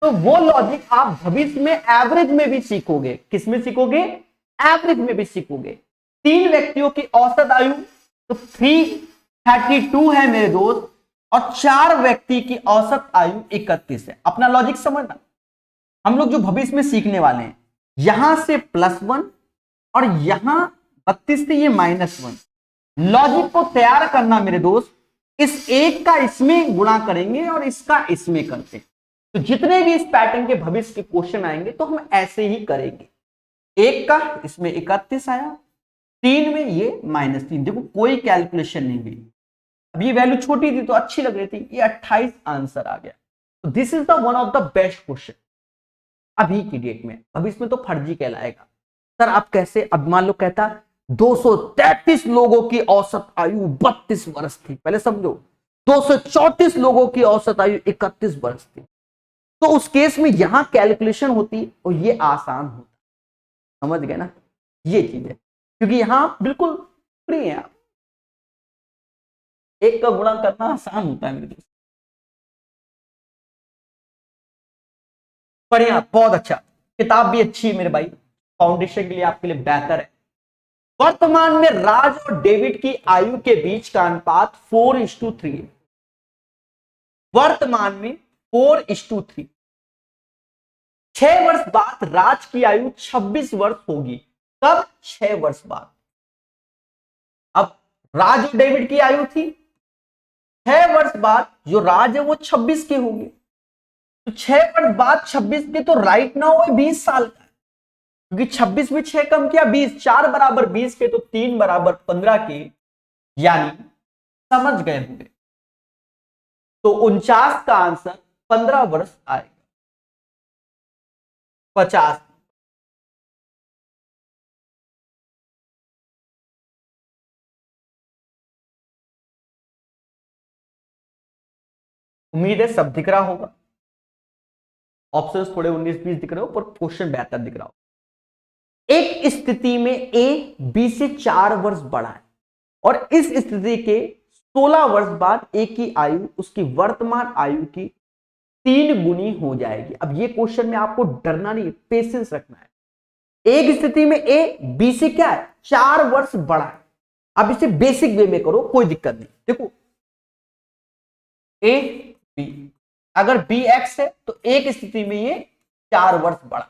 तो वो लॉजिक आप भविष्य में एवरेज में भी सीखोगे। किस में सीखोगे? एवरेज में भी सीखोगे। 3 व्यक्तियों की औसत आयु तो 332 है मेरे दोस्त, और 4 व्यक्ति की औसत आयु 31 है। अपना लॉजिक समझना, हम लोग जो भविष्य में सीखने वाले हैं, यहां से +1 और यहां 32 से ये -1, लॉजिक को तैयार करना मेरे दोस्त। इस एक का इसमें गुणा करेंगे और इसका इसमें करते हैं, तो जितने भी इस पैटर्न के भविष्य के क्वेश्चन आएंगे तो हम ऐसे ही करेंगे। एक का इसमें 31 आया, 3 में ये -3, देखो कोई कैलकुलेशन नहीं हुई। अब ये वैल्यू छोटी थी तो अच्छी लग रही थी, ये 28 आंसर आ गया। तो this is the one of the best question अभी की डेट में। अब इसमें तो फर्जी कहलाएगा सर। आप कैसे? अब मान लो कहता 233 लोगों की औसत आयु 32 वर्ष थी, पहले समझो 234 लोगों की औसत आयु 31 वर्ष थी, तो उस केस में यहां कैलकुलेशन होती और ये आसान होता। समझ गए ना? ये चीज है, क्योंकि यहां बिल्कुल फ्री है आप, एक का गुणा करना आसान होता है मेरे दोस्त। बढ़िया, बहुत अच्छा। किताब भी अच्छी है मेरे भाई, फाउंडेशन के लिए आपके लिए बेहतर है। वर्तमान में राज और डेविड की आयु के बीच का अनुपात 4:3 है। वर्तमान में 4:3। 6 वर्ष बाद राज की आयु 26 वर्ष होगी। कब? 6 वर्ष बाद। अब राज और डेविड की आयु थी 6 वर्ष बाद, जो राज है वो 26 के होंगे, तो 6 वर्ष बाद 26 के, तो राइट नाउ वो 20 साल का है, क्योंकि 26 में 6 कम किया 20, 4 बराबर 20 के, तो 3 बराबर 15 के, यानी समझ गए होंगे। तो 49 का आंसर 15 वर्ष आएगा। 50। उम्मीद है सब दिख रहा होगा। ऑप्शंस थोड़े 19-20 दिख रहे हो, पर क्वेश्चन बेहतर दिख रहा हो। एक स्थिति में ए बी से 4 वर्ष बड़ा है, और इस स्थिति के 16 वर्ष बाद ए की आयु उसकी वर्तमान आयु की 3 गुनी हो जाएगी। अब ये क्वेश्चन में आपको डरना नहीं, पेशेंस रखना है। एक स्थिति में ए बी से क्या है? 4 वर्ष बड़ा है। अब इसे बेसिक वे में करो, कोई दिक्कत नहीं। देखो ए बी, अगर बी एक्स है तो एक स्थिति में ये 4 वर्ष बड़ा।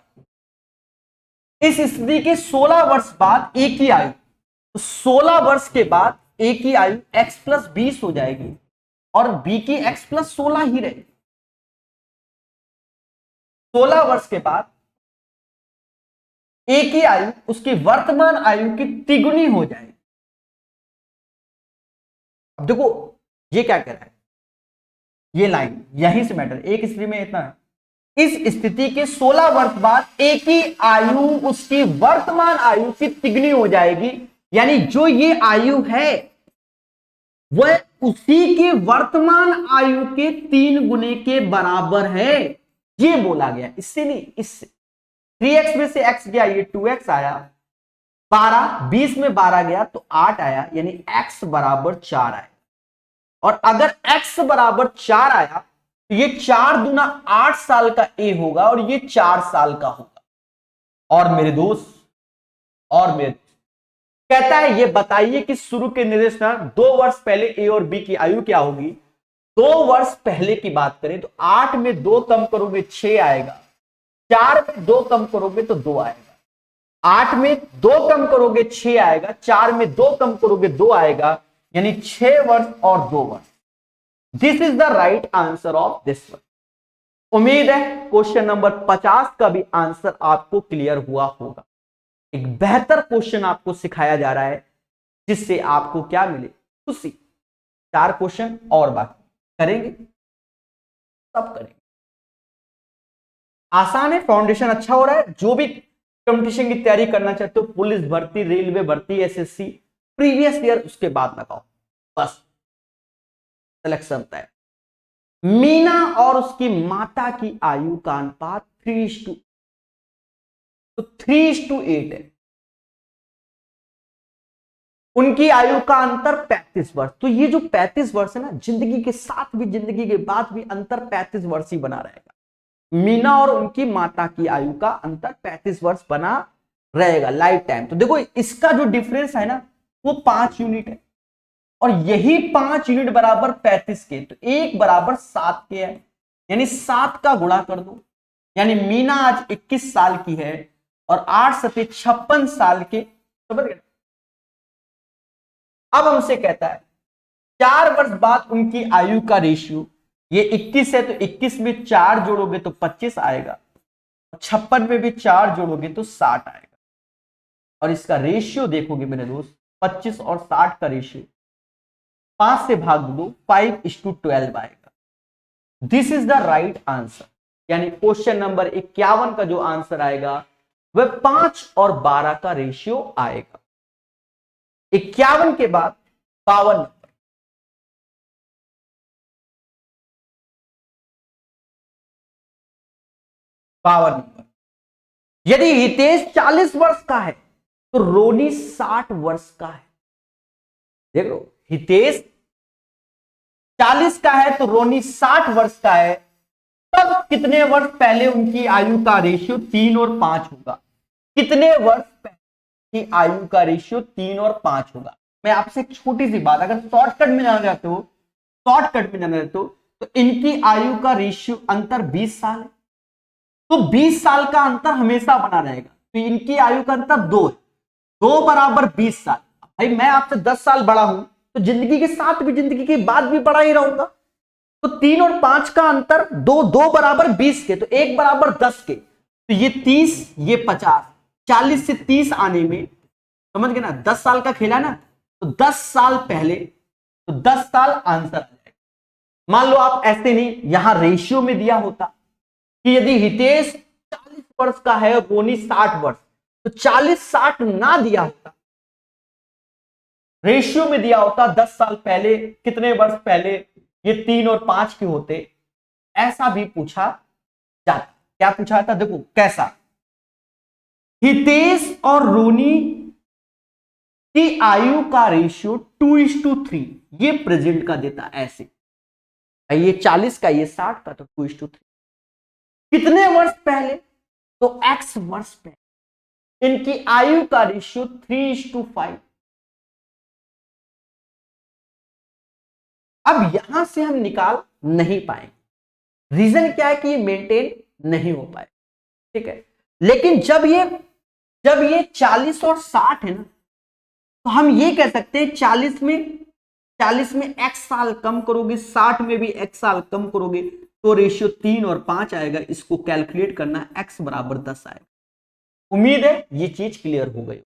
इस स्थिति के 16 वर्ष बाद ए की आयु, तो 16 वर्ष के बाद ए की आयु x+20 हो जाएगी, और बी की x+16 ही रहेगी। 16 वर्ष के बाद ए की आयु उसकी वर्तमान आयु की तिगुनी हो जाएगी। अब देखो ये क्या कह रहा है, ये लाइन यहीं से मैटर, एक स्थिति में इतना है। इस स्थिति के 16 वर्ष बाद ए की आयु उसकी वर्तमान आयु की तिगुनी हो जाएगी, यानी जो ये आयु है वह उसी की वर्तमान आयु के 3 गुने के बराबर है, ये बोला गया। इससे नहीं, इससे 3x में से x गया, ये 2x आया, 12, 20 में 12 गया तो 8 आया, यानी x बराबर 4 आया। और अगर x बराबर 4 आया तो ये 4 दूना 8 साल का ए होगा, और ये 4 साल का होगा। और मेरे दोस्त, और मेरे कहता है ये बताइए कि शुरू के निर्देशांक 2 वर्ष पहले ए और बी की आयु क्या होगी। 2 वर्ष पहले की बात करें तो 8 में 2 कम करोगे 6 आएगा, 4 में 2 कम करोगे तो 2 आएगा, 8 में 2 कम करोगे 6 आएगा, 4 में 2 कम करोगे 2 आएगा, यानी 6 वर्ष और 2 वर्ष। This is the right answer of this one. उम्मीद है क्वेश्चन नंबर 50 का भी आंसर आपको क्लियर हुआ होगा। एक बेहतर क्वेश्चन आपको सिखाया जा रहा है, जिससे आपको क्या मिले? खुशी। 4 क्वेश्चन और बाकी करेंगे, सब करेंगे। आसान है, फाउंडेशन अच्छा हो रहा है। जो भी कंपटीशन की तैयारी करना चाहते हो, पुलिस भर्ती, रेलवे भर्ती, एसएससी, प्रीवियस ईयर, उसके बाद लगाओ, बस सिलेक्शन तय। मीना और उसकी माता की आयु का अनुपात 3:8 है। उनकी आयु का अंतर 35 वर्ष। तो ये जो 35 वर्ष है ना, जिंदगी के साथ भी जिंदगी के बाद भी अंतर 35 वर्ष ही बना रहेगा। मीना और उनकी माता की आयु का अंतर 35 वर्ष बना रहेगा लाइफ टाइम। तो देखो इसका जो डिफरेंस है ना वो 5 यूनिट है, और यही 5 यूनिट बराबर 35 के, तो 1 बराबर 7 के है, यानी 7 का गुणा कर दो। यानी मीना आज 21 साल की है और 8 सते 56 साल के, समझ गए। अब हमसे कहता है 4 वर्ष बाद उनकी आयु का रेशियो, ये 21 है तो 21 में 4 जोड़ोगे तो 25 आएगा, 56 में भी 4 जोड़ोगे तो 60 आएगा। और इसका रेशियो देखोगे मेरे दोस्त, 25 और 60 का रेशियो 5 से भाग दो, 5:12 आएगा। This is the right answer. यानी क्वेश्चन नंबर 51 का जो आंसर आएगा वह 5 और 12 का रेशियो आएगा। 51 के बाद 52 नंबर, 52 नंबर, यदि हितेश 40 वर्ष का है तो रोनी 60 वर्ष का है। देख लो, हितेश 40 का है तो रोनी 60 वर्ष का है, तब कितने वर्ष पहले उनकी आयु का रेशियो 3 और 5 होगा? कितने वर्ष पहले की आयु का रेशियो 3 और 5 होगा? मैं आपसे एक छोटी सी बात, अगर शॉर्टकट में जाना चाहते हो, शॉर्टकट में जाना चाहते हो तो इनकी आयु का रेशियो अंतर 20 साल है, तो 20 साल का अंतर हमेशा बना रहेगा। तो इनकी आयु का अंतर 2 है, 2 बराबर 20 साल। भाई मैं आपसे 10 साल बड़ा हूं तो जिंदगी के साथ भी जिंदगी के बाद भी बड़ा ही रहूंगा। तो 3 और 5 का अंतर 2, 2 बराबर 20 के, तो 1 बराबर 10 के, तो ये 30, ये 50, 40 से 30 आने में, समझ गए ना, 10 साल का खेला ना, तो 10 साल पहले, तो 10 साल आंसर आ जाएगा। मान लो आप ऐसे नहीं, यहां रेशियो में दिया होता कि यदि हितेश 40 वर्ष का है और रोनी 60 वर्ष, तो 40-60 ना दिया होता, रेशियो में दिया होता 10 साल पहले, कितने वर्ष पहले, ये 3 और 5 के होते, ऐसा भी पूछा जाता। क्या पूछा था? देखो कैसा, हितेश और रोनी की आयु का रेशियो 2:3, ये प्रेजेंट का देता ऐसे, ये 40 का, ये 60 का, तो 2:3। कितने वर्ष पहले? तो x वर्ष पहले इनकी आयु का रेशियो 3:5। अब यहां से हम निकाल नहीं पाएंगे, रीजन क्या है कि ये मेंटेन नहीं हो पाए, ठीक है। लेकिन जब ये 40 और 60 है ना, तो हम ये कह सकते हैं 40 में x साल कम करोगे, 60 में भी x साल कम करोगे, तो रेशियो 3 और 5 आएगा। इसको कैलकुलेट करना, x बराबर 10 आएगा। उम्मीद है ये चीज क्लियर हो गई।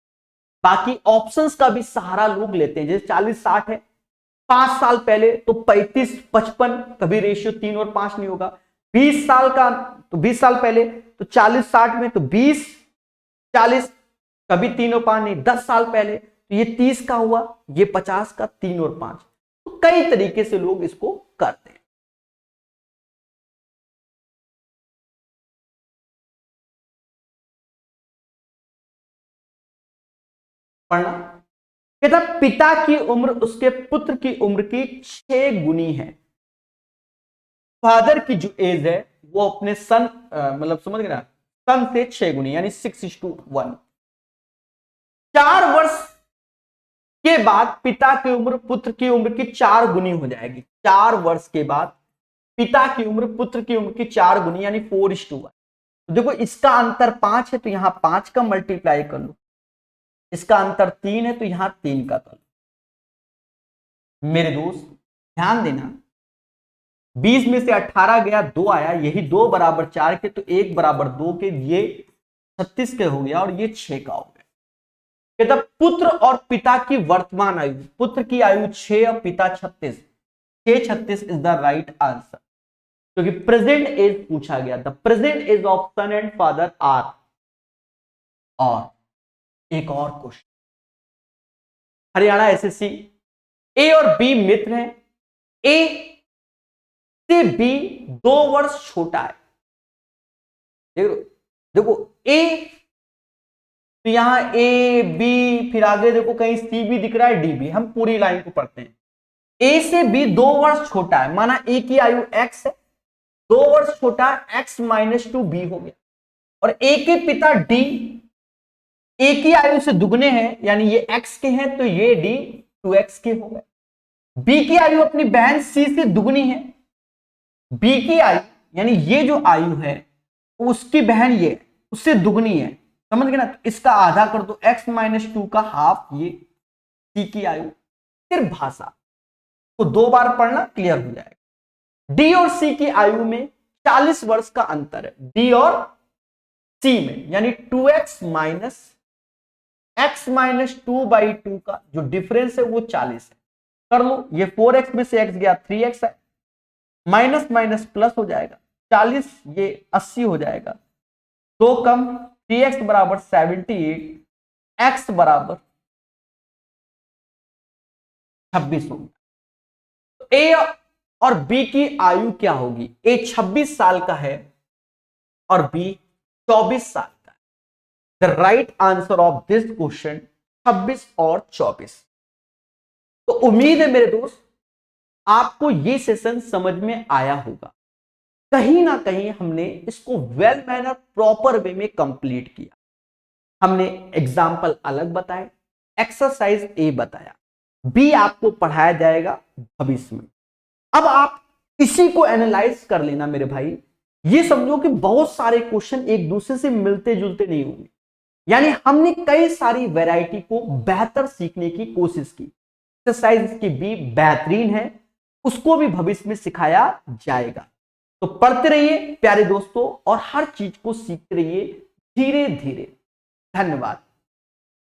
बाकी ऑप्शंस का भी सहारा लोग लेते हैं, जैसे 40-60 है, 5 साल पहले तो 35-55, कभी रेशियो 3 और 5 नहीं होगा। 20 साल का, तो 20 साल पहले तो 40-60 में तो 20-40, कभी 3 और 5 नहीं। 10 साल पहले तो ये 30 का हुआ, ये 50 का, 3 और 5। तो कई तरीके से लोग इसको करते हैं। पढ़ना, कहता पिता की उम्र उसके पुत्र की उम्र की 6 गुनी है। फादर की जो एज है वो अपने सन, मतलब समझ गए ना, सन से 6 गुनी, यानी 6:1। 4 वर्ष के बाद पिता की उम्र पुत्र की उम्र की 4 गुनी हो जाएगी। 4 वर्ष के बाद पिता की उम्र पुत्र की उम्र की 4 गुनी, यानी 4:1। तो देखो इसका अंतर 5 है तो यहां 5 का मल्टीप्लाई कर लो, इसका अंतर 3 है तो यहां 3 का कर लो। मेरे दोस्त ध्यान देना, 20 में से 18 गया, 2 आया, यही 2 बराबर 4 के, तो 1 बराबर 2 के, ये 36 के हो गया और ये 6 का हो गया। कहता पुत्र और पिता की वर्तमान आयु, पुत्र की आयु 6 और पिता 36, 6:36 इज द राइट आंसर, क्योंकि प्रेजेंट एज पूछा गया था। Present age of son and father are. और एक और क्वेश्चन, हरियाणा एसएससी, ए और बी मित्र हैं, ए से बी 2 वर्ष छोटा है। देखो ए तो यहाँ ए बी, फिर आगे देखो कहीं सी भी दिख रहा है, डी भी। हम पूरी लाइन को पढ़ते हैं। ए से बी 2 वर्ष छोटा है, माना ए की आयु x है, 2 वर्ष छोटा है, x-2 b हो गया। और ए के पिता डी ए की आयु से दुगने हैं, यानी ये x के हैं, तो ये डी 2x के हो गए। बी की आयु अपनी बहन सी से दुगनी है, बी की आयु यानी ये जो आयु है उसकी बहन ये उससे दुगनी है, समझ गए ना। तो इसका आधा कर दो, x-2 का हाफ ये सी की आयु। फिर भाषा को 2 बार पढ़ना, क्लियर हो जाएगा। डी और सी की आयु में 40 वर्ष का अंतर है, डी और सी में, यानी 2x माइनस x-2/2 का जो डिफरेंस है वो 40 है। कर लो, ये 4x में से x गया 3x है, माइनस माइनस प्लस हो जाएगा, 40 ये 80 हो जाएगा, 2 कम 3x बराबर 78, x बराबर 26 हो गया। तो ए और बी की आयु क्या होगी? ए 26 साल का है और बी 24 साल का है। The right answer of this question 26 और 24। तो उम्मीद है मेरे दोस्त आपको ये सेशन समझ में आया होगा। कहीं ना कहीं हमने इसको वेल मैनर प्रॉपर वे में कंप्लीट किया। हमने एग्जाम्पल अलग बताए, एक्सरसाइज ए बताया, बी आपको पढ़ाया जाएगा भविष्य में। अब आप इसी को एनालाइज कर लेना मेरे भाई। ये समझो कि बहुत सारे क्वेश्चन एक दूसरे से मिलते जुलते नहीं होंगे, यानी हमने कई सारी वैरायटी को बेहतर सीखने की कोशिश की। एक्सरसाइज की बी बेहतरीन है, उसको भी भविष्य में सिखाया जाएगा। तो पढ़ते रहिए प्यारे दोस्तों और हर चीज को सीखते रहिए धीरे धीरे। धन्यवाद।